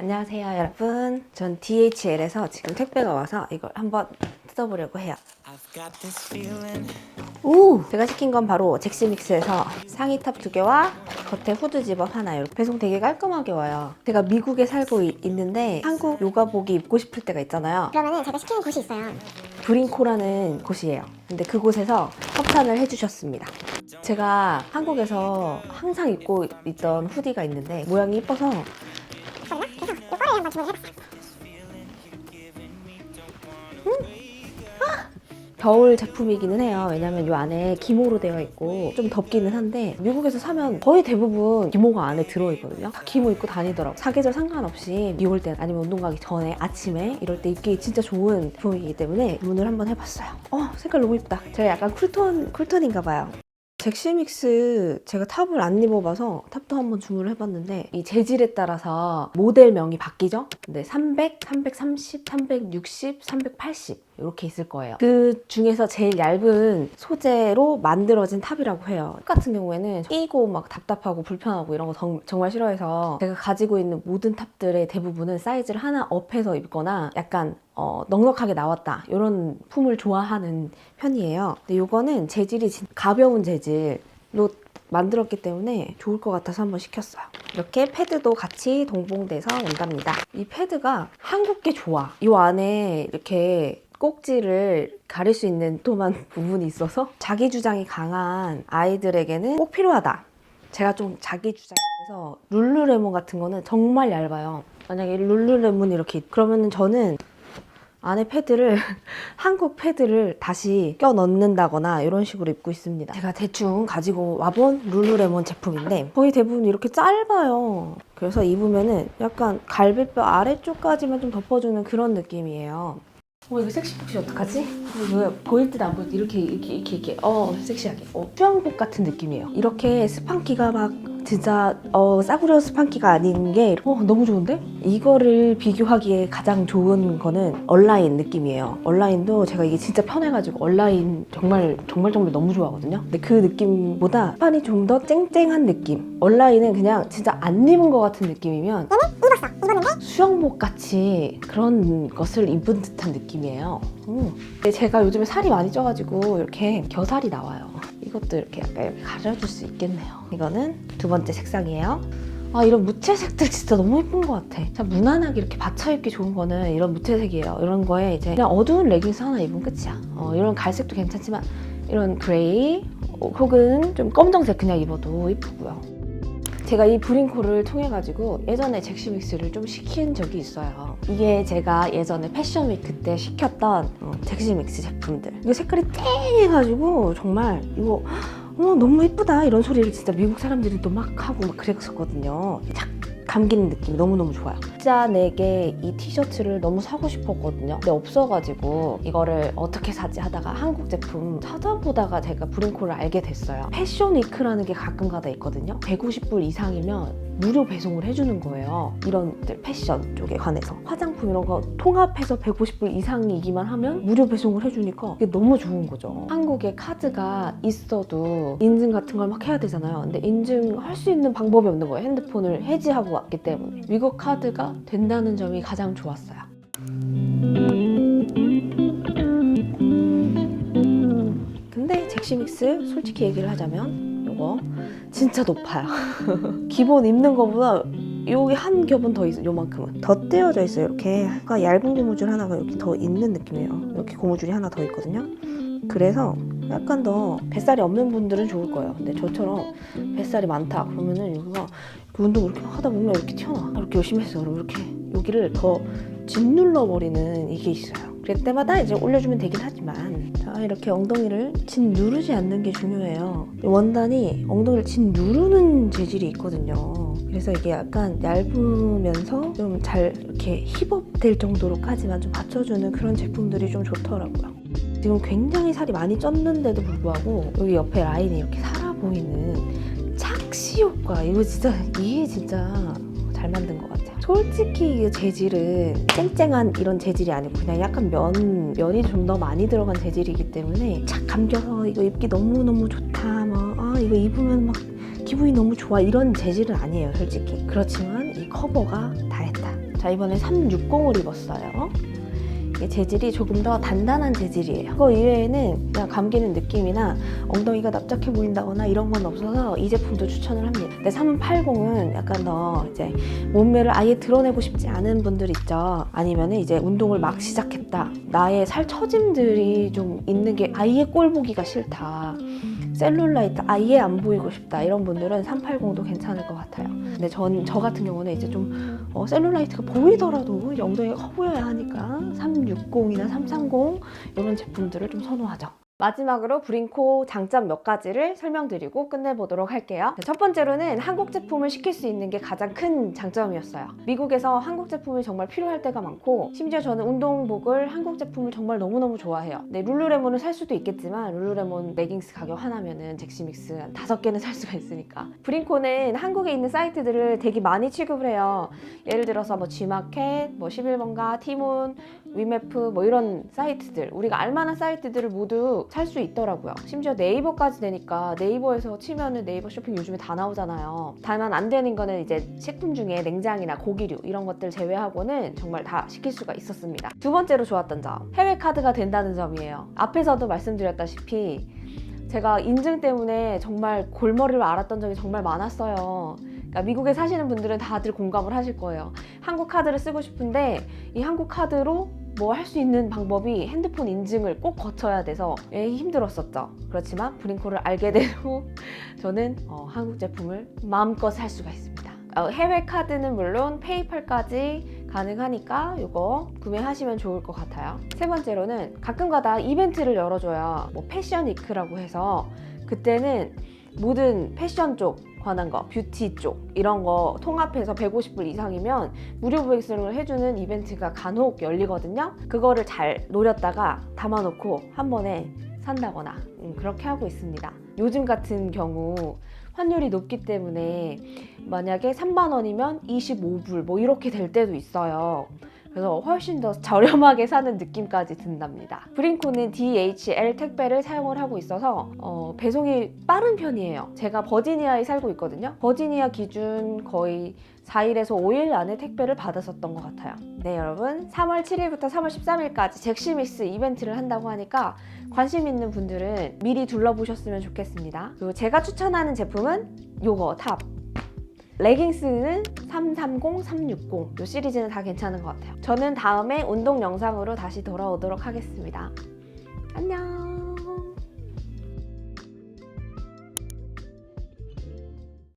안녕하세요 여러분. 전 DHL에서 지금 택배가 와서 이걸 한번 뜯어보려고 해요. 오! 제가 시킨 건 바로 잭스믹스에서 상의 탑 2개와 겉에 후드 집업 하나. 이렇게 배송 되게 깔끔하게 와요. 제가 미국에 살고 있는데 한국 요가복이 입고 싶을 때가 있잖아요. 그러면은 제가 시키는 곳이 있어요. 브링코라는 곳이에요. 근데 그곳에서 협찬을 해주셨습니다. 제가 한국에서 항상 입고 있던 후디가 있는데 모양이 이뻐서 그래서 이거를 한번 주문해봤어요. 겨울 제품이기는 해요. 왜냐면 이 안에 기모로 되어 있고 좀 덥기는 한데 미국에서 사면 거의 대부분 기모가 안에 들어있거든요. 다 기모 입고 다니더라고요. 사계절 상관없이 비 올 때 아니면 운동 가기 전에 아침에 이럴 때 입기 진짜 좋은 제품이기 때문에 주문을 한번 해봤어요. 색깔 너무 이쁘다. 제가 약간 쿨톤인가 봐요. 잭스믹스 제가 탑을 안 입어봐서 탑도 한번 주문을 해봤는데 이 재질에 따라서 모델명이 바뀌죠? 근데 300, 330, 360, 380 이렇게 있을 거예요. 그 중에서 제일 얇은 소재로 만들어진 탑이라고 해요. 탑 같은 경우에는 끼고 막 답답하고 불편하고 이런 거 정말 싫어해서 제가 가지고 있는 모든 탑들의 대부분은 사이즈를 하나 업해서 입거나 약간 넉넉하게 나왔다 이런 품을 좋아하는 편이에요. 근데 이거는 재질이 가벼운 재질로 만들었기 때문에 좋을 것 같아서 한번 시켰어요. 이렇게 패드도 같이 동봉돼서 온답니다. 이 패드가 한국게 좋아. 이 안에 이렇게 꼭지를 가릴 수 있는 도만 부분이 있어서 자기 주장이 강한 아이들에게는 꼭 필요하다. 제가 좀 자기 주장에서 룰루레몬 같은 거는 정말 얇아요. 만약에 룰루레몬이 이렇게 그러면은 저는 안에 패드를 한국 패드를 다시 껴 넣는다거나 이런 식으로 입고 있습니다. 제가 대충 가지고 와본 룰루레몬 제품인데 거의 대부분 이렇게 짧아요. 그래서 입으면은 약간 갈비뼈 아래쪽까지만 좀 덮어주는 그런 느낌이에요. 이거 섹시복시 어떡하지? 이거 보일 듯 안 보일 듯 이렇게 섹시하게 수영복 같은 느낌이에요. 이렇게 스판기가 막 진짜 싸구려 스판기가 아닌 게 너무 좋은데? 이거를 비교하기에 가장 좋은 거는 얼라인 느낌이에요. 얼라인도 제가 이게 진짜 편해가지고 얼라인 정말 너무 좋아하거든요. 근데 그 느낌보다 스판이 좀 더 쨍쨍한 느낌. 얼라인은 그냥 진짜 안 입은 것 같은 느낌이면 얘는 입었는데 수영복 같이 그런 것을 입은 듯한 느낌이에요. 근데 제가 요즘에 살이 많이 쪄가지고 이렇게 겨살이 나와요. 이것도 이렇게 약간 이렇게 가려줄 수 있겠네요. 이거는 두 번째 색상이에요. 이런 무채색들 진짜 너무 예쁜 것 같아. 참 무난하게 이렇게 받쳐 입기 좋은 거는 이런 무채색이에요. 이런 거에 이제 그냥 어두운 레깅스 하나 입으면 끝이야. 이런 갈색도 괜찮지만 이런 그레이 혹은 좀 검정색 그냥 입어도 예쁘고요. 제가 이 브링코를 통해 가지고 예전에 잭스믹스를 좀 시킨 적이 있어요. 이게 제가 예전에 패션위크 때 시켰던 잭스믹스 제품들. 이거 색깔이 쨍해가지고 정말 이거 너무 예쁘다 이런 소리를 진짜 미국 사람들이 또 막 하고 막 그랬었거든요. 착 감기는 느낌이 너무너무 좋아요. 진짜 내게 이 티셔츠를 너무 사고 싶었거든요. 근데 없어가지고 이거를 어떻게 사지 하다가 한국 제품 찾아보다가 제가 브링코를 알게 됐어요. 패션 위크라는 게 가끔가다 있거든요. 150불 이상이면 무료 배송을 해주는 거예요. 이런 패션 쪽에 관해서 화장품 이런 거 통합해서 150불 이상이기만 하면 무료 배송을 해주니까 이게 너무 좋은 거죠. 한국에 카드가 있어도 인증 같은 걸 막 해야 되잖아요. 근데 인증할 수 있는 방법이 없는 거예요. 핸드폰을 해지하고 왔기 때문에. 미국 카드가 된다는 점이 가장 좋았어요. 근데 잭스믹스 솔직히 얘기를 하자면 이거 진짜 높아요. 기본 입는 거보다 여기 한 겹은 더 있어요. 요만큼은 더 떼어져 있어요. 이렇게 얇은 고무줄 하나가 여기 더 있는 느낌이에요. 이렇게 고무줄이 하나 더 있거든요. 그래서 약간 더 뱃살이 없는 분들은 좋을 거예요. 근데 저처럼 뱃살이 많다 그러면은 여기가 운동 이렇게 하다 보면 이렇게 튀어나와. 이렇게 열심히 해서 그럼 이렇게 여기를 더 짓눌러 버리는 이게 있어요. 그럴 때마다 이제 올려주면 되긴 하지만 자 이렇게 엉덩이를 짓누르지 않는 게 중요해요. 원단이 엉덩이를 짓누르는 재질이 있거든요. 그래서 이게 약간 얇으면서 좀 잘 이렇게 힙업 될 정도로까지만 좀 받쳐주는 그런 제품들이 좀 좋더라고요. 지금 굉장히 살이 많이 쪘는데도 불구하고 여기 옆에 라인이 이렇게 살아 보이는 착시 효과 이게 진짜 잘 만든 것 같아요. 솔직히 이 재질은 쨍쨍한 이런 재질이 아니고 그냥 약간 면이 좀 더 많이 들어간 재질이기 때문에 착 감겨서 이거 입기 너무너무 좋다 이거 입으면 막 기분이 너무 좋아 이런 재질은 아니에요. 솔직히 그렇지만 이 커버가 다 했다. 자, 이번에 360을 입었어요. 이게 재질이 조금 더 단단한 재질이에요. 그거 이외에는 그냥 감기는 느낌이나 엉덩이가 납작해 보인다거나 이런 건 없어서 이 제품도 추천을 합니다. 근데 380은 약간 더 이제 몸매를 아예 드러내고 싶지 않은 분들 있죠. 아니면은 이제 운동을 막 시작했다. 나의 살 처짐들이 좀 있는 게 아예 꼴 보기가 싫다. 셀룰라이트 아예 안 보이고 싶다. 이런 분들은 380도 괜찮을 것 같아요. 근데 저 같은 경우는 이제 좀 셀룰라이트가 보이더라도 엉덩이가 커 보여야 하니까 360이나 330 이런 제품들을 좀 선호하죠. 마지막으로 브링코 장점 몇 가지를 설명드리고 끝내보도록 할게요. 첫 번째로는 한국 제품을 시킬 수 있는 게 가장 큰 장점이었어요. 미국에서 한국 제품이 정말 필요할 때가 많고 심지어 저는 운동복을 한국 제품을 정말 너무너무 좋아해요. 네, 룰루레몬을 살 수도 있겠지만 룰루레몬 레깅스 가격 하나면은 잭시믹스 한 5개는 살 수가 있으니까. 브링코는 한국에 있는 사이트들을 되게 많이 취급을 해요. 예를 들어서 뭐 G마켓, 뭐 11번가, 티몬, 위메프 뭐 이런 사이트들, 우리가 알만한 사이트들을 모두 살 수 있더라고요. 심지어 네이버까지 되니까 네이버에서 치면은 네이버 쇼핑 요즘에 다 나오잖아요. 다만 안 되는 거는 이제 식품 중에 냉장이나 고기류 이런 것들 제외하고는 정말 다 시킬 수가 있었습니다. 두 번째로 좋았던 점, 해외 카드가 된다는 점이에요. 앞에서도 말씀드렸다시피 제가 인증 때문에 정말 골머리를 앓았던 적이 정말 많았어요. 그러니까 미국에 사시는 분들은 다들 공감을 하실 거예요. 한국 카드를 쓰고 싶은데 이 한국 카드로 뭐 할 수 있는 방법이 핸드폰 인증을 꼭 거쳐야 돼서 힘들었었죠. 그렇지만 브링코를 알게 되고 저는 한국 제품을 마음껏 살 수가 있습니다. 해외 카드는 물론 페이팔까지 가능하니까 이거 구매하시면 좋을 것 같아요. 세 번째로는 가끔가다 이벤트를 열어줘요. 뭐 패션 위크라고 해서 그때는 모든 패션 쪽 관한 거, 뷰티 쪽 이런 거 통합해서 150불 이상이면 무료 브렉스를 해주는 이벤트가 간혹 열리거든요. 그거를 잘 노렸다가 담아놓고 한 번에 산다거나 그렇게 하고 있습니다. 요즘 같은 경우 환율이 높기 때문에 만약에 3만 원이면 25불 뭐 이렇게 될 때도 있어요. 그래서 훨씬 더 저렴하게 사는 느낌까지 든답니다. 브링코는 DHL 택배를 사용을 하고 있어서 배송이 빠른 편이에요. 제가 버지니아에 살고 있거든요. 버지니아 기준 거의 4일에서 5일 안에 택배를 받았었던 것 같아요. 네, 여러분 3월 7일부터 3월 13일까지 잭시믹스 이벤트를 한다고 하니까 관심 있는 분들은 미리 둘러보셨으면 좋겠습니다. 그리고 제가 추천하는 제품은 요거 탑! 레깅스는 330, 360 이 시리즈는 다 괜찮은 것 같아요. 저는 다음에 운동 영상으로 다시 돌아오도록 하겠습니다. 안녕.